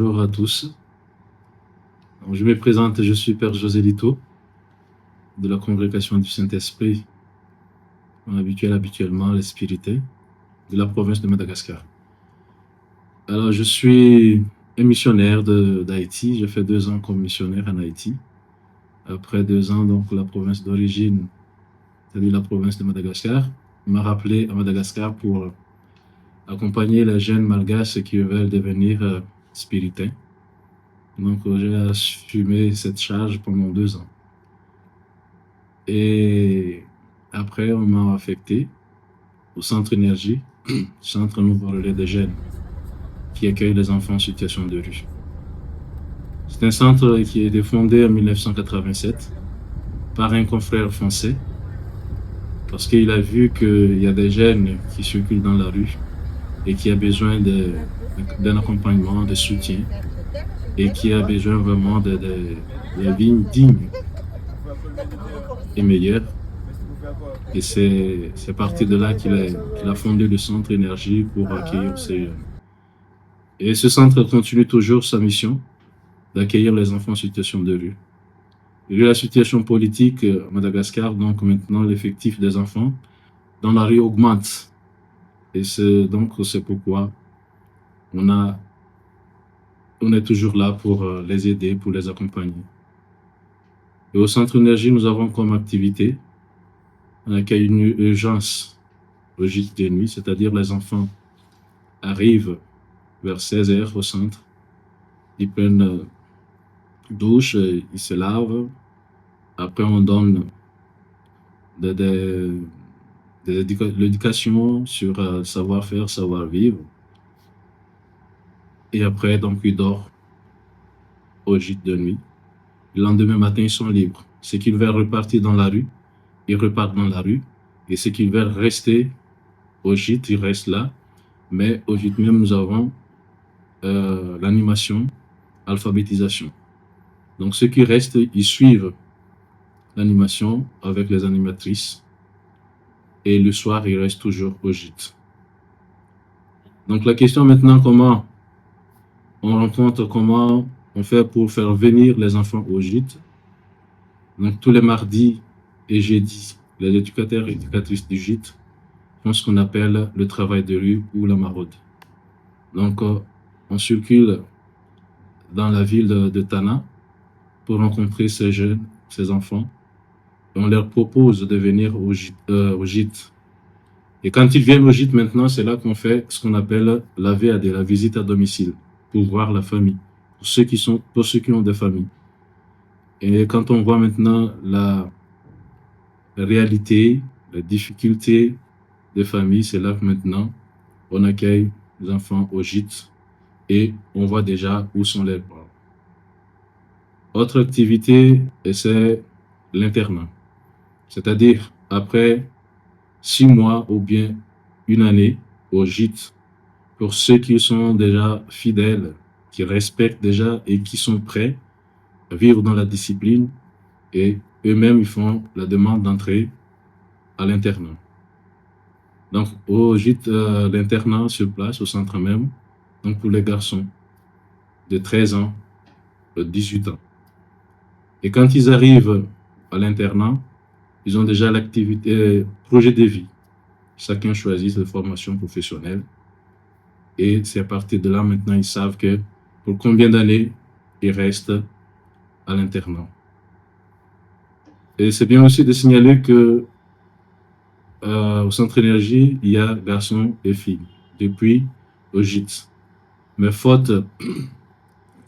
Bonjour à tous. Donc, je me présente, je suis Père José Lito de la Congrégation du Saint-Esprit, habituellement les spirités, de la province de Madagascar. Alors, je suis un missionnaire d'Haïti. J'ai fait 2 ans comme missionnaire en Haïti. Après 2 ans, donc la province d'origine, c'est-à-dire la province de Madagascar, m'a rappelé à Madagascar pour accompagner les jeunes malgaches qui veulent devenir spiritains. Donc, j'ai assumé cette charge pendant 2 ans. Et après, on m'a affecté au Centre Énergie, Centre Nouveau Relais des Jeunes, qui accueille les enfants en situation de rue. C'est un centre qui a été fondé en 1987 par un confrère français, parce qu'il a vu qu'il y a des jeunes qui circulent dans la rue et qui a besoin d'un accompagnement, de soutien, et qui a besoin vraiment de vie digne et meilleure. Et c'est parti de là qu'il a fondé le Centre Énergie pour accueillir ces jeunes. Et ce centre continue toujours sa mission d'accueillir les enfants en situation de rue. Vu la situation politique à Madagascar, donc maintenant l'effectif des enfants dans la rue augmente. Et c'est pourquoi on est toujours là pour les aider, pour les accompagner. Et au Centre Énergie, nous avons comme activité, on accueille une urgence au gîte de nuit, c'est-à-dire les enfants arrivent vers 16 h au centre, ils prennent douche, ils se lavent. Après, on donne de l'éducation sur savoir-faire, savoir-vivre. Et après, donc, ils dorment au gîte de nuit. Le lendemain matin, ils sont libres. Ceux qui veulent repartir dans la rue, ils repartent dans la rue. Et ceux qui veulent rester au gîte, ils restent là. Mais au gîte même, nous avons l'animation, alphabétisation. Donc, ceux qui restent, ils suivent l'animation avec les animatrices. Et le soir, ils restent toujours au gîte. Donc, la question maintenant, comment on fait pour faire venir les enfants au gîte. Donc, tous les mardis et jeudis, les éducateurs et éducatrices du gîte font ce qu'on appelle le travail de rue ou la maraude. Donc, on circule dans la ville de Tana pour rencontrer ces jeunes, ces enfants. Et on leur propose de venir au gîte. Et quand ils viennent au gîte maintenant, c'est là qu'on fait ce qu'on appelle la VAD, la visite à domicile, pour voir la famille, pour ceux qui ont des familles. Et quand on voit maintenant la réalité, la difficulté des familles, c'est là que maintenant on accueille les enfants au gîte et on voit déjà où sont les parents. Autre activité, c'est l'internat. C'est-à-dire, après 6 mois ou bien 1 année au gîte, pour ceux qui sont déjà fidèles, qui respectent déjà et qui sont prêts à vivre dans la discipline, et eux-mêmes, ils font la demande d'entrée à l'internat. Donc, au gîte, l'internat sur place, au centre même, donc pour les garçons de 13 ans, de 18 ans. Et quand ils arrivent à l'internat, ils ont déjà l'activité, projet de vie. Chacun choisit sa formation professionnelle. Et c'est à partir de là, maintenant, ils savent que pour combien d'années ils restent à l'internat. Et c'est bien aussi de signaler que au Centre Énergie, il y a garçons et filles, depuis au gîte. Mais faute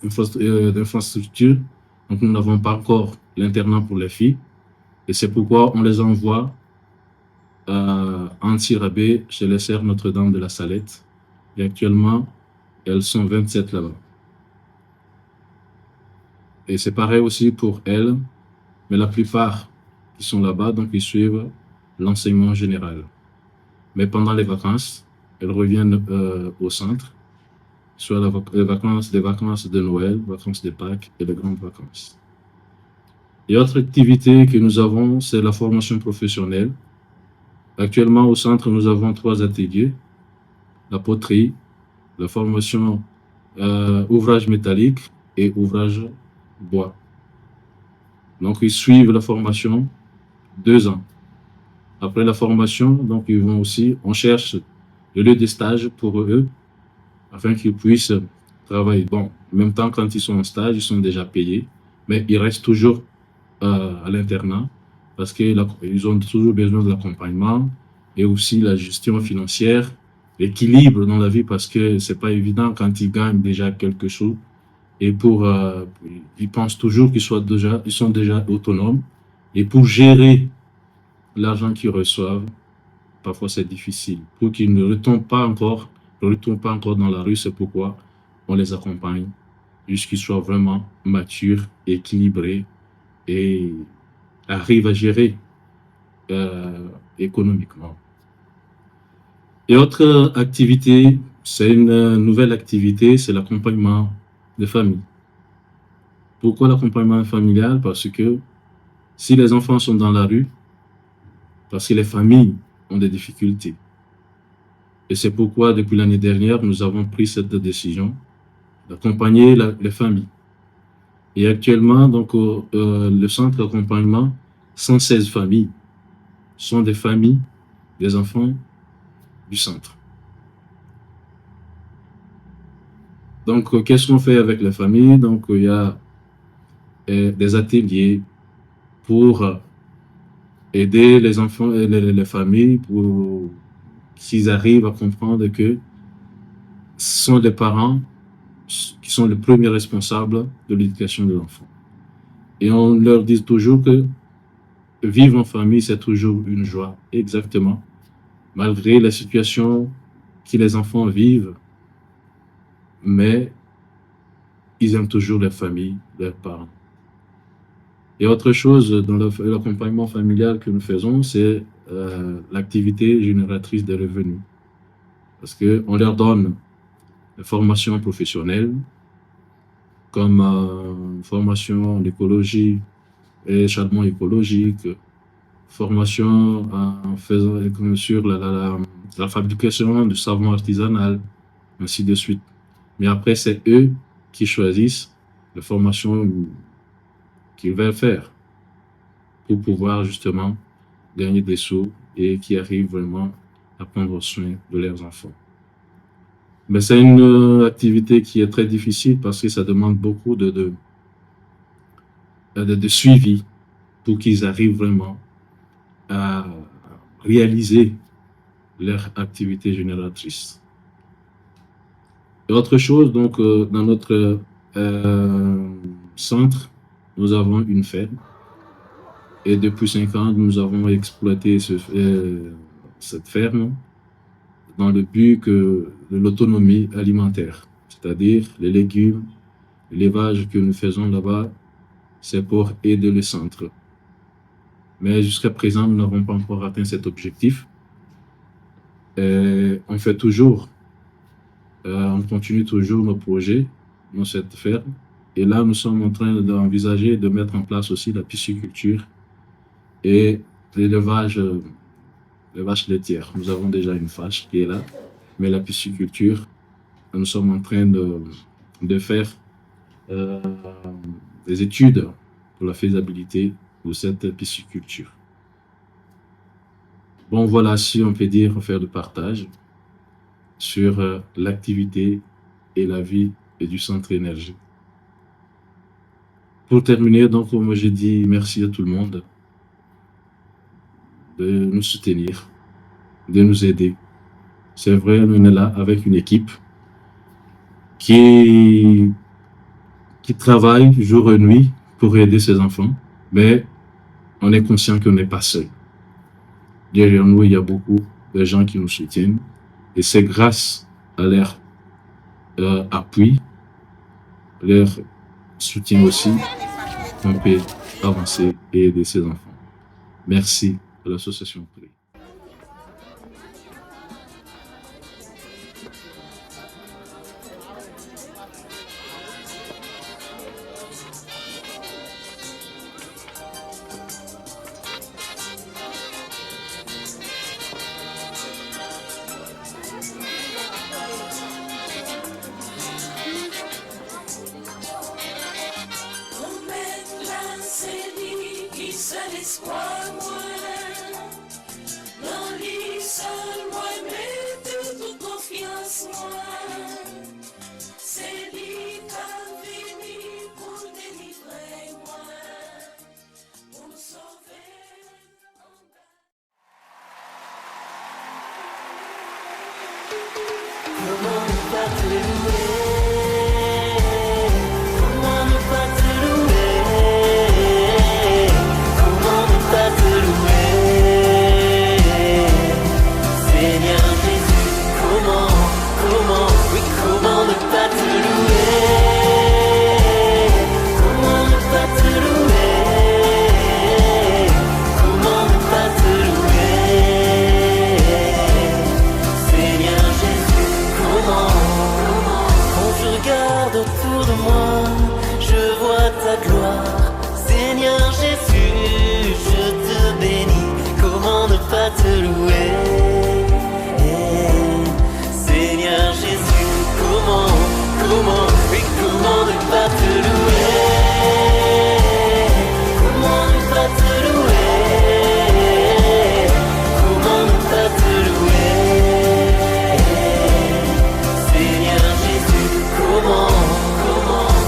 d'infrastructure, donc nous n'avons pas encore l'internat pour les filles. Et c'est pourquoi on les envoie à Antirabé, chez les sœurs Notre-Dame de la Salette. Et actuellement, elles sont 27 là-bas. Et c'est pareil aussi pour elles, mais la plupart qui sont là-bas, donc ils suivent l'enseignement général. Mais pendant les vacances, elles reviennent au centre, soit les vacances de Noël, vacances de Pâques et les grandes vacances. Et autre activité que nous avons, c'est la formation professionnelle. Actuellement, au centre, nous avons 3 ateliers: la poterie, la formation ouvrage métallique et ouvrage bois. Donc, ils suivent la formation 2 ans. Après la formation, donc, ils vont aussi, on cherche le lieu de stage pour eux afin qu'ils puissent travailler. Bon, en même temps, quand ils sont en stage, ils sont déjà payés, mais ils restent toujours à l'internat parce qu'ils ont toujours besoin de l'accompagnement et aussi la gestion financière, l'équilibre dans la vie parce que c'est pas évident quand ils gagnent déjà quelque chose et ils pensent toujours ils sont déjà autonomes et pour gérer l'argent qu'ils reçoivent, parfois c'est difficile. Pour qu'ils ne retombent pas encore dans la rue, c'est pourquoi on les accompagne jusqu'ils soient vraiment matures, équilibrés et arrivent à gérer économiquement. Et autre activité, c'est une nouvelle activité, c'est l'accompagnement de famille. Pourquoi l'accompagnement familial? Parce que si les enfants sont dans la rue, parce que les familles ont des difficultés. Et c'est pourquoi, depuis l'année dernière, nous avons pris cette décision d'accompagner les familles. Et actuellement, donc, le centre d'accompagnement, 116 familles sont des familles des enfants du centre. Donc, qu'est-ce qu'on fait avec les familles? Donc, il y a des ateliers pour aider les enfants et les familles pour qu'ils arrivent à comprendre que ce sont les parents qui sont les premiers responsables de l'éducation de l'enfant. Et on leur dit toujours que vivre en famille, c'est toujours une joie. Exactement. Malgré la situation que les enfants vivent, mais ils aiment toujours leur famille, leurs parents. Et autre chose dans l'accompagnement familial que nous faisons, c'est l'activité génératrice de revenus. Parce qu'on leur donne une formation professionnelle, comme formation en écologie et charbon écologique, formation sur la fabrication du savon artisanal, ainsi de suite. Mais après, c'est eux qui choisissent la formation qu'ils veulent faire pour pouvoir justement gagner des sous et qui arrivent vraiment à prendre soin de leurs enfants. Mais c'est une activité qui est très difficile parce que ça demande beaucoup de suivi pour qu'ils arrivent vraiment à réaliser leur activité génératrice. Et autre chose, donc, dans notre centre, nous avons une ferme. Et depuis 5 ans, nous avons exploité cette ferme dans le but de l'autonomie alimentaire. C'est-à-dire les légumes, l'élevage que nous faisons là-bas, c'est pour aider le centre. Mais jusqu'à présent, nous n'avons pas encore atteint cet objectif. Et on fait toujours, on continue toujours nos projets dans cette ferme. Et là, nous sommes en train d'envisager de mettre en place aussi la pisciculture et l'élevage des vaches laitières. Nous avons déjà une vache qui est là, mais la pisciculture, nous sommes en train de faire des études pour la faisabilité de cette pisciculture. Bon, voilà, si on peut dire, faire le partage sur l'activité et la vie du centre énergie. Pour terminer, donc, comme j'ai dit, merci à tout le monde de nous soutenir, de nous aider. C'est vrai, on est là avec une équipe qui travaille jour et nuit pour aider ses enfants, mais on est conscient qu'on n'est pas seul. Derrière nous, il y a beaucoup de gens qui nous soutiennent et c'est grâce à leur appui, leur soutien aussi, qu'on peut avancer et aider ses enfants. Merci à l'association Prix. espoir, moi. Dans lui seul, moi, mais toute confiance, moi. C'est lui qui a venu pour délivrer, moi. Pour me sauver. Comment ne pas te louer? Comment ne pas te louer? Comment ne pas te louer? Seigneur Jésus, comment, oui, comment ne pas te louer? Comment ne pas te louer? Comment ne pas te louer? Seigneur Jésus, comment? Quand je regarde autour de moi, je vois ta gloire. Seigneur Jésus, je te bénis. Comment ne pas te louer? Seigneur Jésus, comment, oui, comment ne pas te louer? Comment ne pas te louer? Comment ne pas te louer? Seigneur Jésus, comment?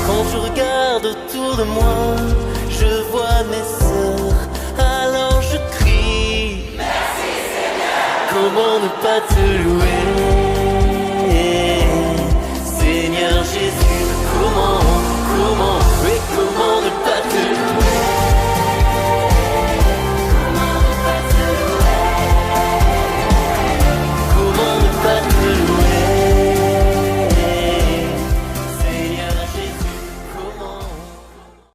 Quand je regarde autour de moi, je vois mes sœurs, alors je crie. Merci Seigneur. Comment ne pas te louer?